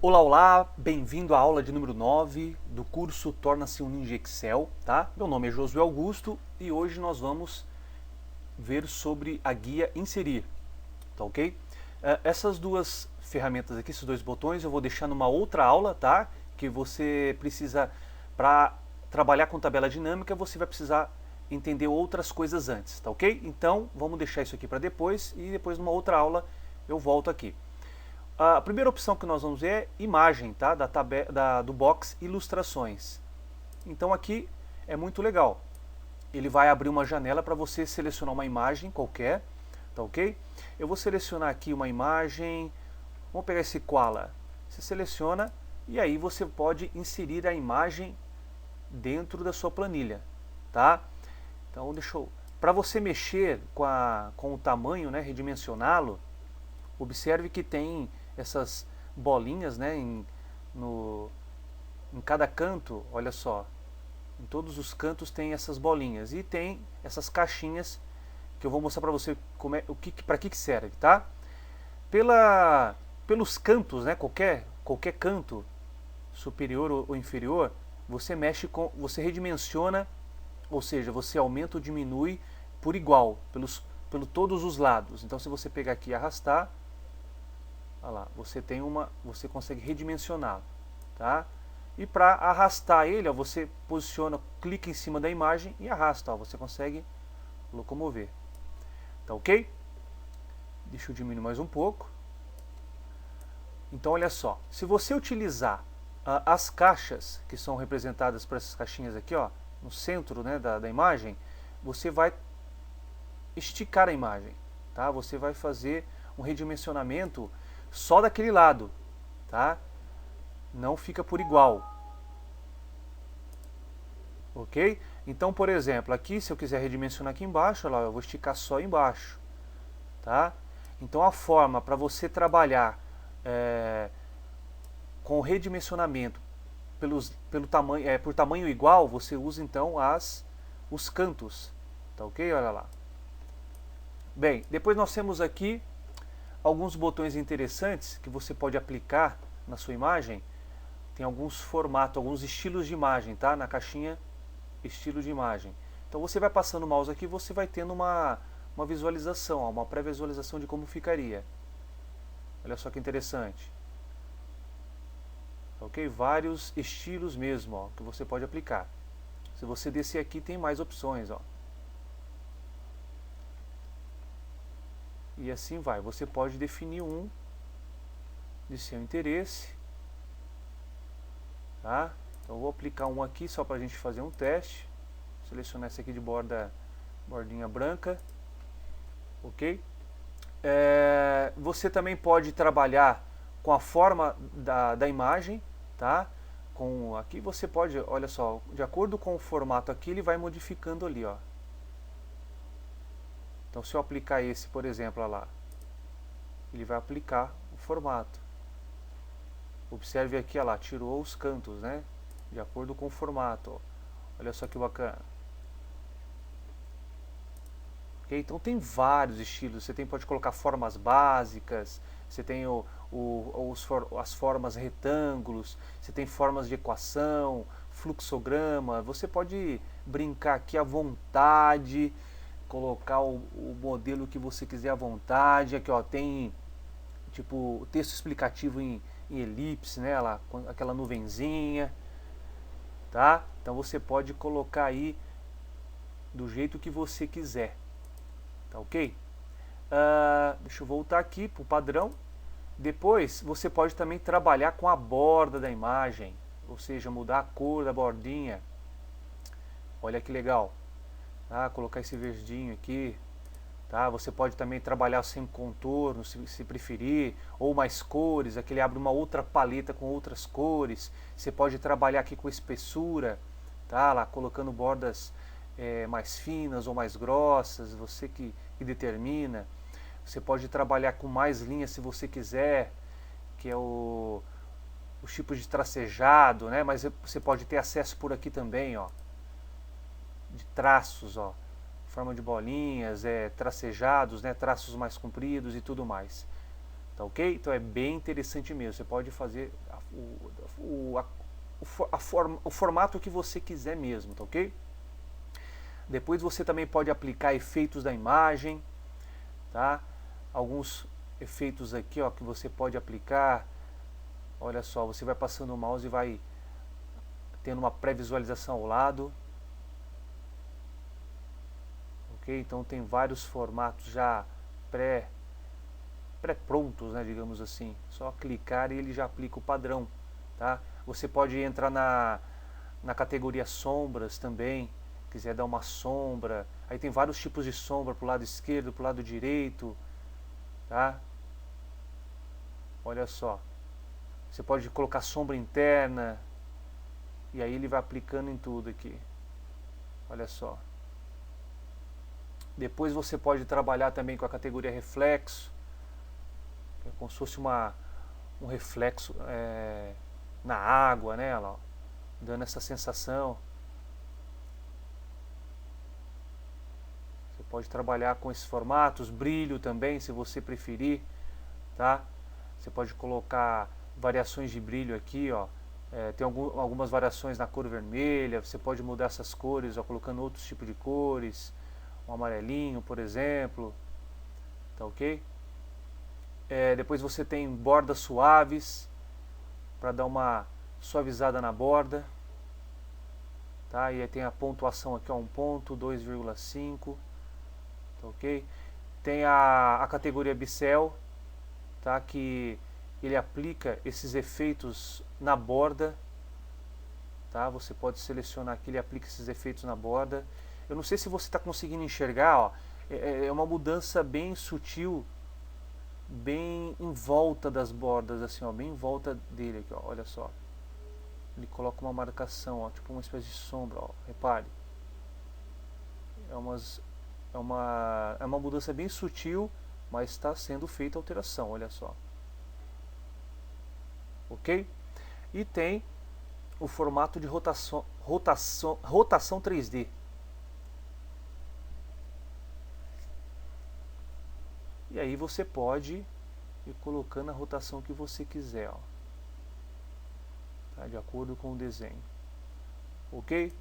Olá, olá, bem-vindo à aula de número 9 do curso Torna-se um Ninja Excel, tá? Meu nome é Josué Augusto e hoje nós vamos ver sobre a guia Inserir, tá ok? Essas duas ferramentas aqui, esses dois botões, eu vou deixar numa outra aula, tá? Que você precisa, para trabalhar com tabela dinâmica, você vai precisar entender outras coisas antes, tá ok? Então, vamos deixar isso aqui para depois e depois numa outra aula eu volto aqui. A primeira opção que nós vamos ver é imagem, tá? Do box ilustrações. Então aqui é muito legal. Ele vai abrir uma janela para você selecionar uma imagem qualquer, tá ok? Eu vou selecionar aqui uma imagem, vamos pegar esse koala. Você seleciona e aí você pode inserir a imagem dentro da sua planilha, tá? Então para você mexer com o tamanho, né, redimensioná-lo, observe que tem essas bolinhas, né, em cada canto, olha só, em todos os cantos tem essas bolinhas e tem essas caixinhas que eu vou mostrar para você para que serve, tá? Pelos cantos, né, qualquer canto superior ou inferior, você você redimensiona, ou seja, você aumenta ou diminui por igual, pelo todos os lados. Então se você pegar aqui e arrastar, olha lá, você consegue redimensionar, tá? E para arrastar ele, ó, você posiciona, clica em cima da imagem e arrasta, ó, você consegue locomover. Tá ok? Deixa eu diminuir mais um pouco. Então olha só, se você utilizar as caixas que são representadas por essas caixinhas aqui, ó, no centro, né, da imagem, você vai esticar a imagem, tá? Você vai fazer um redimensionamento só daquele lado, tá? Não fica por igual. Ok? Então, por exemplo, aqui, se eu quiser redimensionar aqui embaixo, olha lá, eu vou esticar só embaixo, tá? Então, a forma para você trabalhar com o redimensionamento por tamanho igual, você usa então os cantos, tá ok? Olha lá. Bem, depois nós temos aqui alguns botões interessantes que você pode aplicar na sua imagem. Tem alguns formatos, alguns estilos de imagem, tá? Na caixinha, estilo de imagem. Então você vai passando o mouse aqui, você vai tendo uma visualização, ó, uma pré-visualização de como ficaria. Olha só que interessante. Ok? Vários estilos mesmo, ó, que você pode aplicar. Se você descer aqui, tem mais opções, ó. E assim vai. Você pode definir um de seu interesse, tá? Então eu vou aplicar um aqui só para a gente fazer um teste. Selecionar esse aqui de bordinha branca, ok? Você também pode trabalhar com a forma da imagem, tá? Aqui você pode, olha só, de acordo com o formato aqui, ele vai modificando ali, ó. Então se eu aplicar esse, por exemplo, olha lá, ele vai aplicar o formato. Observe aqui, olha lá, tirou os cantos, né? De acordo com o formato, ó. Olha só que bacana. Okay? Então tem vários estilos, você pode colocar formas básicas, você tem as formas retângulos, você tem formas de equação, fluxograma, você pode brincar aqui à vontade, colocar o modelo que você quiser à vontade. Aqui ó, tem tipo o texto explicativo em elipse, né, lá, aquela nuvenzinha, tá? Então você pode colocar aí do jeito que você quiser. Tá ok? Deixa eu voltar aqui para o padrão. Depois você pode também trabalhar com a borda da imagem, ou seja, mudar a cor da bordinha. Olha que legal, tá? Colocar esse verdinho aqui, tá? Você pode também trabalhar sem contorno, se preferir, ou mais cores. Aqui ele abre uma outra paleta com outras cores. Você pode trabalhar aqui com espessura, tá? Lá colocando bordas mais finas ou mais grossas, você que determina. Você pode trabalhar com mais linhas se você quiser, que é os tipos de tracejado, né? Mas você pode ter acesso por aqui também, ó, de traços, ó, forma de bolinhas, tracejados, né? Traços mais compridos e tudo mais. Tá ok? Então é bem interessante mesmo. Você pode fazer a o formato que você quiser mesmo, tá ok? Depois você também pode aplicar efeitos da imagem, tá? Alguns efeitos aqui, ó, que você pode aplicar. Olha só, você vai passando o mouse e vai tendo uma pré-visualização ao lado. Ok? Então tem vários formatos já pré-prontos, né, digamos assim. Só clicar e ele já aplica o padrão, tá? Você pode entrar na categoria sombras também, quiser dar uma sombra. Aí tem vários tipos de sombra pro lado esquerdo, pro lado direito, tá? Olha só. Você pode colocar sombra interna e aí ele vai aplicando em tudo aqui. Olha só. Depois você pode trabalhar também com a categoria reflexo, que é como se fosse um reflexo na água, né? Ó, dando essa sensação. Você pode trabalhar com esses formatos, brilho também, se você preferir, tá? Você pode colocar variações de brilho aqui, ó. Tem algumas variações na cor vermelha. Você pode mudar essas cores, ó, colocando outros tipos de cores, um amarelinho, por exemplo, tá ok? Depois você tem bordas suaves para dar uma suavizada na borda, tá? E aí tem a pontuação aqui, ó, 1 ponto, 2,5, tá ok? Tem a categoria Bicel, tá? Que ele aplica esses efeitos na borda, tá? Você pode selecionar aqui, ele aplica esses efeitos na borda. Eu não sei se você está conseguindo enxergar, ó, é uma mudança bem sutil, bem em volta das bordas, assim, ó, bem em volta dele aqui, ó, olha só. Ele coloca uma marcação, ó, tipo uma espécie de sombra, ó, repare. É uma mudança bem sutil, mas está sendo feita alteração, olha só. Ok? E tem o formato de rotação 3D. E aí você pode ir colocando a rotação que você quiser, ó, tá? De acordo com o desenho. Ok?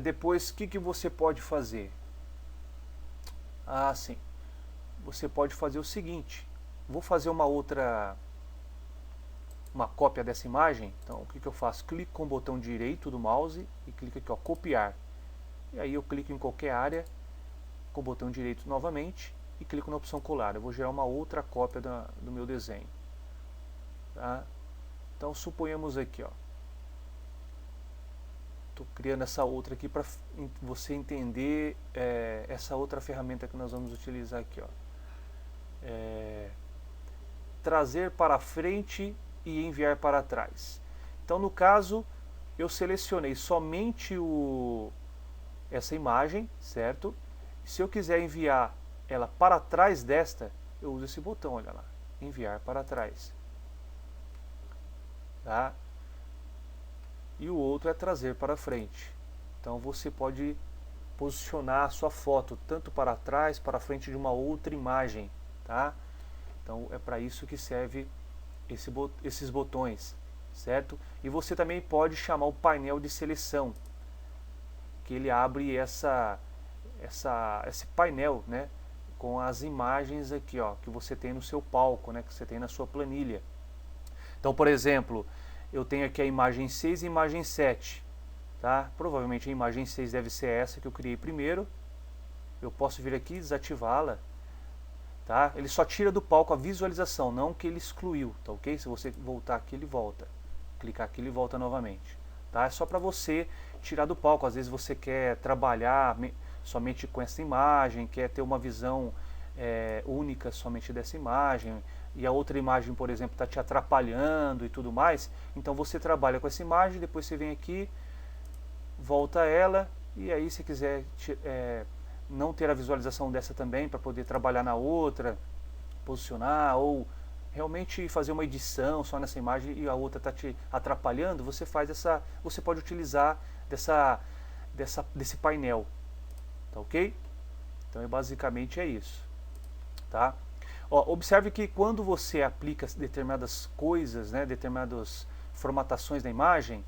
Depois, o que você pode fazer? Ah, sim. Você pode fazer o seguinte. Vou fazer uma cópia dessa imagem. Então, o que eu faço? Clico com o botão direito do mouse e clico aqui, ó, copiar. E aí eu clico em qualquer área com o botão direito novamente e clico na opção colar. Eu vou gerar uma outra cópia do meu desenho, tá? Então suponhamos aqui, ó, estou criando essa outra aqui para você entender essa outra ferramenta que nós vamos utilizar aqui, ó. Trazer para frente e enviar para trás. Então no caso eu selecionei somente essa imagem, certo? Se eu quiser enviar ela para trás desta, eu uso esse botão, olha lá, enviar para trás, tá? E o outro é trazer para frente. Então você pode posicionar a sua foto tanto para trás, para frente de uma outra imagem, tá? Então é para isso que serve esses botões, certo? E você também pode chamar o painel de seleção, que ele abre esse painel, né, com as imagens aqui, ó, que você tem no seu palco, né, que você tem na sua planilha. Então, por exemplo, eu tenho aqui a imagem 6 e a imagem 7, tá? Provavelmente a imagem 6 deve ser essa que eu criei primeiro. Eu posso vir aqui e desativá-la, tá? Ele só tira do palco a visualização, não que ele excluiu, tá ok? Se você voltar aqui, ele volta. Clicar aqui, ele volta novamente, tá? É só para você tirar do palco. Às vezes você quer trabalhar somente com essa imagem, quer ter uma visão única somente dessa imagem, e a outra imagem, por exemplo, está te atrapalhando e tudo mais. Então você trabalha com essa imagem, depois você vem aqui, volta ela, e aí se quiser não ter a visualização dessa também, para poder trabalhar na outra, posicionar, ou realmente fazer uma edição só nessa imagem e a outra está te atrapalhando, você pode utilizar desse painel, tá ok? Então basicamente é isso, tá? Ó, observe que quando você aplica determinadas coisas, né, determinadas formatações da imagem,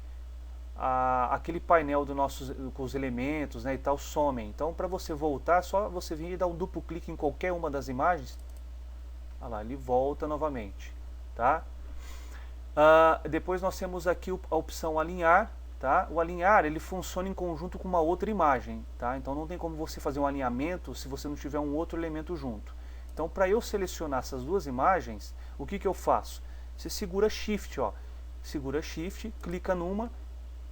aquele painel com os elementos, né, e tal somem. Então, para você voltar, é só você vir e dar um duplo clique em qualquer uma das imagens. Olha lá, ele volta novamente, tá? Depois nós temos aqui a opção alinhar, tá? O alinhar, ele funciona em conjunto com uma outra imagem, tá? Então não tem como você fazer um alinhamento se você não tiver um outro elemento junto. Então, para eu selecionar essas duas imagens, o que eu faço? Você segura Shift, ó. Segura Shift, clica numa,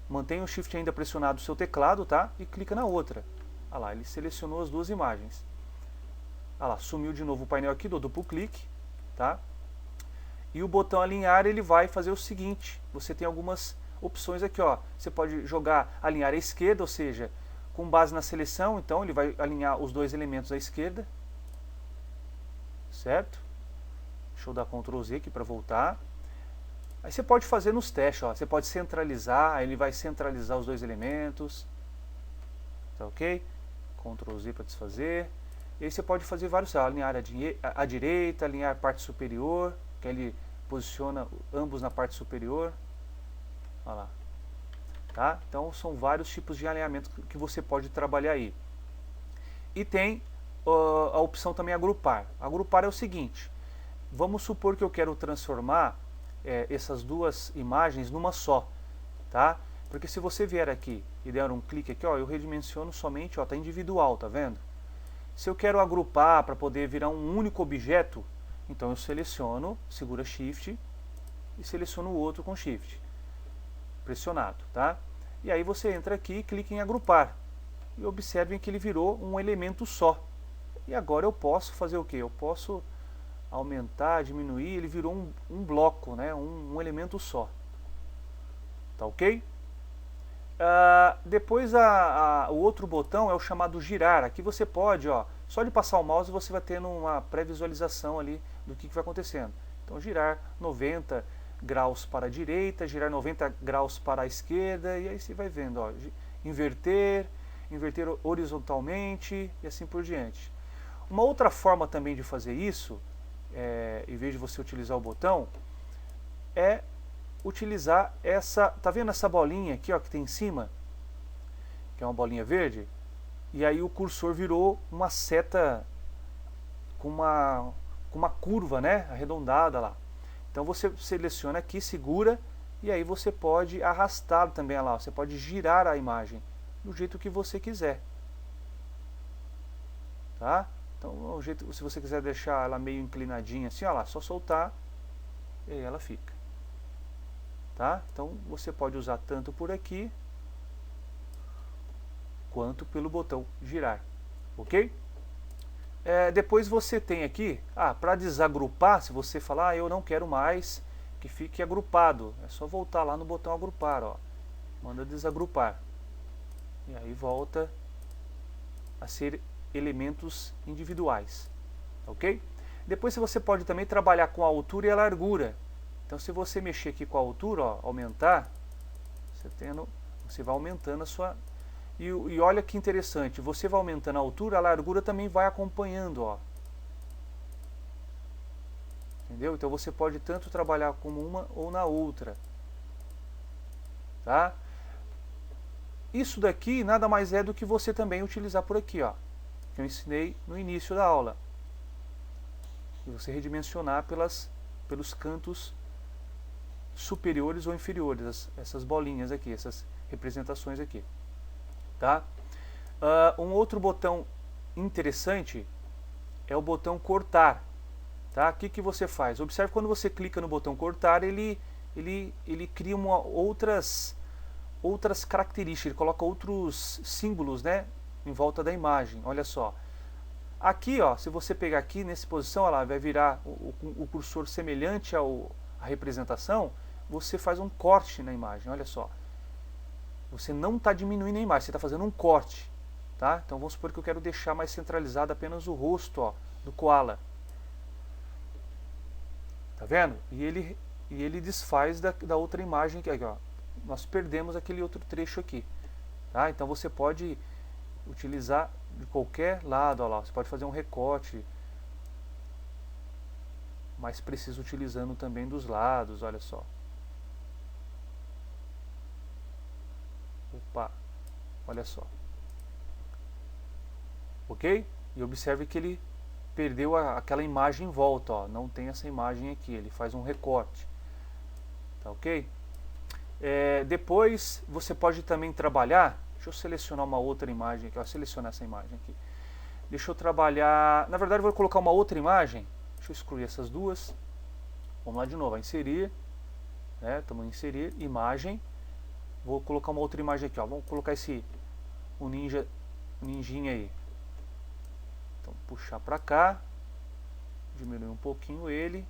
mantém o Shift ainda pressionado no seu teclado, tá? E clica na outra. Olha lá, ele selecionou as duas imagens. Olha lá, sumiu de novo o painel aqui, dou duplo clique, tá? E o botão alinhar, ele vai fazer o seguinte, você tem algumas opções aqui, ó. Você pode jogar alinhar à esquerda, ou seja, com base na seleção, então ele vai alinhar os dois elementos à esquerda, certo? Deixa eu dar Ctrl Z aqui para voltar. Aí você pode fazer nos testes, ó. Você pode centralizar, aí ele vai centralizar os dois elementos, tá ok? Ctrl Z para desfazer. E aí você pode fazer vários, ó, alinhar à direita, alinhar a parte superior, que ele posiciona ambos na parte superior. Olha lá. Tá? Então são vários tipos de alinhamento que você pode trabalhar aí. E tem a opção também agrupar. Agrupar é o seguinte, vamos supor que eu quero transformar essas duas imagens numa só, tá? Porque se você vier aqui e der um clique aqui, ó, eu redimensiono somente, ó, tá individual, tá vendo? Se eu quero agrupar para poder virar um único objeto, então eu seleciono, segura Shift e seleciono o outro com Shift pressionado, tá? E aí você entra aqui e clica em agrupar. E observem que ele virou um elemento só. E agora eu posso fazer o que? Eu posso aumentar, diminuir, ele virou um bloco, né? um elemento só. Tá ok? Depois o outro botão é o chamado girar. Aqui você pode, ó, só de passar o mouse você vai tendo uma pré-visualização ali do que vai acontecendo. Então girar 90 graus para a direita, girar 90 graus para a esquerda, e aí você vai vendo, ó, inverter horizontalmente e assim por diante. Uma outra forma também de fazer isso, em vez de você utilizar o botão, é utilizar essa, tá vendo essa bolinha aqui, ó, que tem em cima, que é uma bolinha verde, e aí o cursor virou uma seta com uma curva, né, arredondada lá. Então você seleciona aqui, segura, e aí você pode arrastar também lá, você pode girar a imagem do jeito que você quiser, tá? Então, o jeito, se você quiser deixar ela meio inclinadinha assim, ó lá, só soltar e aí ela fica, tá? Então você pode usar tanto por aqui quanto pelo botão girar, ok? Depois você tem aqui, para desagrupar, se você falar, eu não quero mais que fique agrupado, é só voltar lá no botão agrupar, ó, manda desagrupar, e aí volta a ser elementos individuais, ok? Depois você pode também trabalhar com a altura e a largura. Então se você mexer aqui com a altura, ó, aumentar, você vai aumentando a sua... E olha que interessante, você vai aumentando a altura, a largura também vai acompanhando, ó. Entendeu? Então você pode tanto trabalhar como uma ou na outra, tá? Isso daqui nada mais é do que você também utilizar por aqui, ó, que eu ensinei no início da aula. E você redimensionar pelos cantos superiores ou inferiores, essas bolinhas aqui, essas representações aqui, tá? Um outro botão interessante é o botão cortar, tá? O que você faz? Observe quando você clica no botão cortar, ele cria outras características, ele coloca outros símbolos, né, em volta da imagem. Olha só. Aqui, ó, se você pegar aqui nessa posição, ó lá, vai virar o cursor semelhante à representação, você faz um corte na imagem, olha só. Você não está diminuindo a imagem, você está fazendo um corte, tá? Então vamos supor que eu quero deixar mais centralizado apenas o rosto, ó, do koala. Tá vendo? E ele desfaz da outra imagem aqui, ó. Nós perdemos aquele outro trecho aqui, tá? Então você pode utilizar de qualquer lado, ó lá. Você pode fazer um recorte, mais preciso utilizando também dos lados, olha só. Opa, olha só. Ok? E observe que ele perdeu aquela imagem em volta, ó. Não tem essa imagem aqui, ele faz um recorte. Tá ok? Depois você pode também trabalhar, deixa eu selecionar uma outra imagem aqui, ó, selecionar essa imagem aqui. Deixa eu trabalhar, na verdade eu vou colocar uma outra imagem, deixa eu excluir essas duas. Vamos lá de novo, inserir, né? Estamos em inserir, imagem. Vou colocar uma outra imagem aqui, ó. Vamos colocar o ninjinha aí. Então puxar para cá, diminuir um pouquinho ele.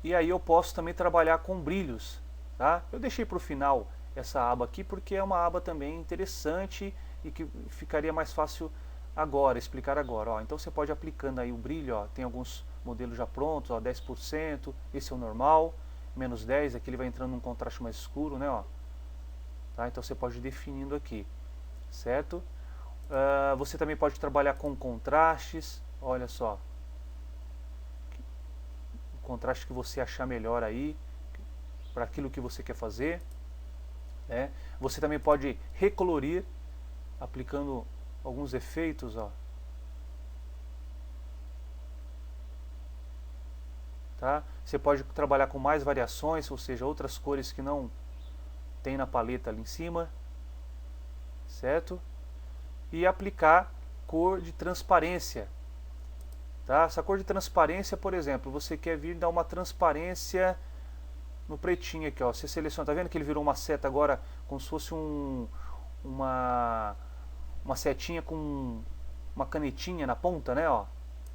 E aí eu posso também trabalhar com brilhos, tá? Eu deixei para o final essa aba aqui porque é uma aba também interessante e que ficaria mais fácil agora, explicar agora. Ó, então você pode ir aplicando aí o brilho, ó, tem alguns modelos já prontos, ó, 10%, esse é o normal, menos 10, aqui ele vai entrando num contraste mais escuro, né? Ó. Tá? Então você pode ir definindo aqui, certo? Você também pode trabalhar com contrastes, olha só. O contraste que você achar melhor aí, para aquilo que você quer fazer. Né? Você também pode recolorir, aplicando alguns efeitos, ó. Tá? Você pode trabalhar com mais variações, ou seja, outras cores que não tem na paleta ali em cima, certo? E aplicar cor de transparência. Tá? Essa cor de transparência, por exemplo, você quer vir dar uma transparência no pretinho aqui, ó. Você seleciona, tá vendo que ele virou uma seta agora, como se fosse uma setinha com uma canetinha na ponta, né? Ó.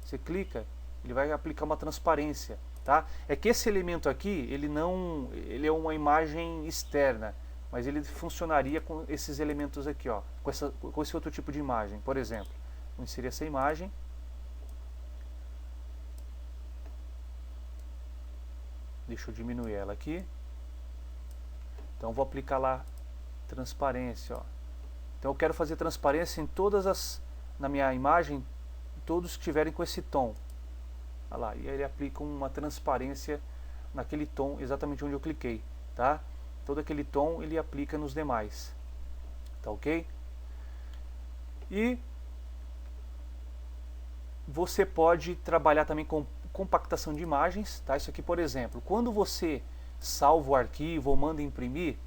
Você clica, ele vai aplicar uma transparência, tá? É que esse elemento aqui, ele é uma imagem externa, mas ele funcionaria com esses elementos aqui, ó, com esse outro tipo de imagem. Por exemplo, vou inserir essa imagem. Deixa eu diminuir ela aqui. Então vou aplicar lá transparência, ó. Então eu quero fazer transparência em na minha imagem, todos que estiverem com esse tom. Olha lá, e aí ele aplica uma transparência naquele tom exatamente onde eu cliquei, tá? Todo aquele tom ele aplica nos demais, tá ok? E você pode trabalhar também com compactação de imagens, tá? Isso aqui, por exemplo, quando você salva o arquivo ou manda imprimir,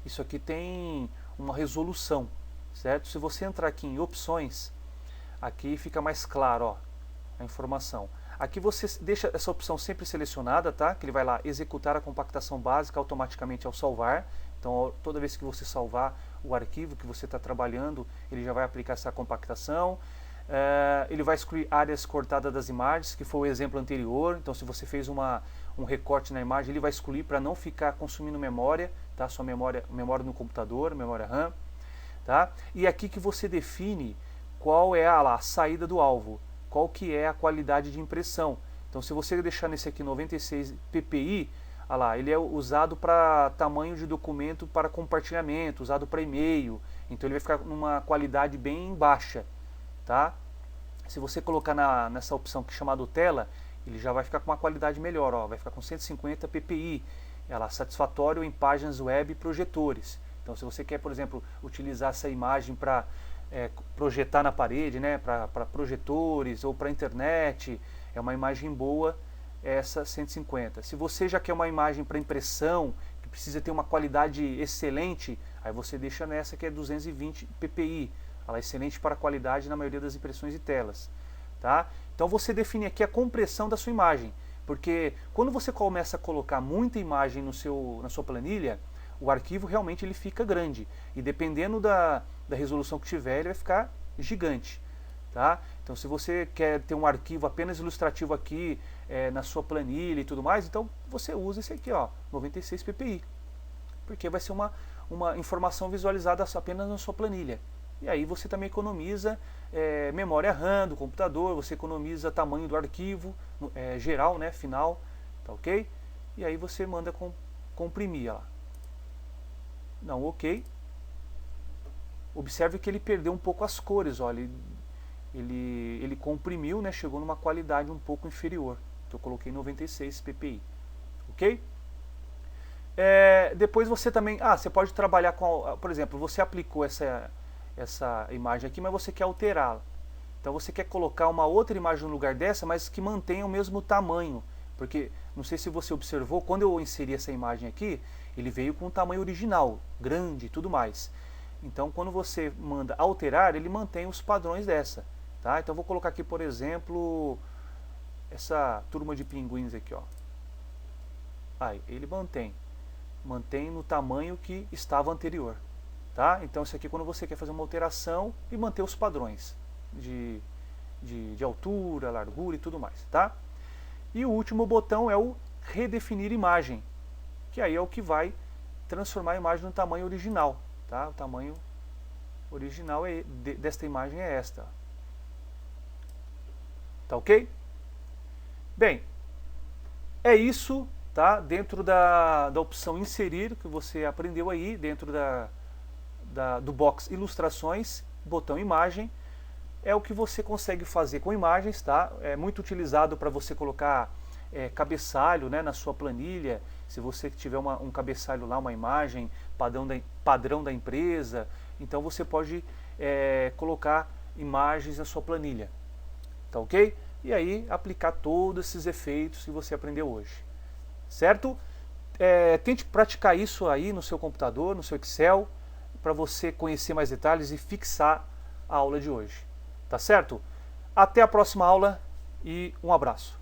isso aqui tem uma resolução, certo? Se você entrar aqui em opções, aqui fica mais claro, ó, a informação. Aqui você deixa essa opção sempre selecionada, tá? Que ele vai lá executar a compactação básica automaticamente ao salvar. Então toda vez que você salvar o arquivo que você está trabalhando, ele já vai aplicar essa compactação. Ele vai excluir áreas cortadas das imagens, que foi o exemplo anterior. Então se você fez um recorte na imagem, ele vai excluir para não ficar consumindo memória, tá? Sua memória no computador, memória RAM. Tá? E aqui que você define qual é a saída do alvo, qual que é a qualidade de impressão. Então se você deixar nesse aqui 96 ppi, lá, ele é usado para tamanho de documento para compartilhamento, usado para e-mail, então ele vai ficar numa qualidade bem baixa. Tá? Se você colocar nessa opção que é chamada tela, ele já vai ficar com uma qualidade melhor, ó, vai ficar com 150 ppi, ela satisfatório em páginas web e projetores. Então se você quer, por exemplo, utilizar essa imagem para projetar na parede, né, para projetores ou para internet, é uma imagem boa essa 150. Se você já quer uma imagem para impressão, que precisa ter uma qualidade excelente, aí você deixa nessa que é 220 ppi. Ela é excelente para a qualidade na maioria das impressões de telas. Tá? Então você define aqui a compressão da sua imagem, porque quando você começa a colocar muita imagem na sua planilha, o arquivo realmente ele fica grande, e dependendo da resolução que tiver, ele vai ficar gigante. Tá? Então se você quer ter um arquivo apenas ilustrativo aqui na sua planilha e tudo mais, então você usa esse aqui, ó, 96 ppi, porque vai ser uma informação visualizada apenas na sua planilha. E aí você também economiza memória RAM do computador, você economiza tamanho do arquivo geral, né, final, tá ok? E aí você manda comprimir, ó. Não, ok. Observe que ele perdeu um pouco as cores, olha. ele comprimiu, né, chegou numa qualidade um pouco inferior. Então eu coloquei 96 ppi, ok? Depois você também, você pode trabalhar com, por exemplo, você aplicou essa imagem aqui, mas você quer alterá-la. Então você quer colocar uma outra imagem no lugar dessa, mas que mantenha o mesmo tamanho. Porque, não sei se você observou, quando eu inseri essa imagem aqui, ele veio com o tamanho original, grande e tudo mais. Então quando você manda alterar, ele mantém os padrões dessa. Tá? Então eu vou colocar aqui, por exemplo, essa turma de pinguins aqui. Ó. Aí, ele mantém no tamanho que estava anterior. Tá? Então isso aqui é quando você quer fazer uma alteração e manter os padrões de altura, largura e tudo mais. Tá? E o último botão é o redefinir imagem, que aí é o que vai transformar a imagem no tamanho original. Tá? O tamanho original desta imagem é esta. Tá ok? Bem, é isso, tá? Dentro da opção inserir, que você aprendeu aí, dentro do box ilustrações, botão imagem, é o que você consegue fazer com imagens, tá? É muito utilizado para você colocar cabeçalho, né, na sua planilha. Se você tiver um cabeçalho lá, uma imagem padrão da empresa, então você pode colocar imagens na sua planilha, tá ok? E aí aplicar todos esses efeitos que você aprendeu hoje, certo? Tente praticar isso aí no seu computador, no seu Excel, para você conhecer mais detalhes e fixar a aula de hoje. Tá certo? Até a próxima aula e um abraço.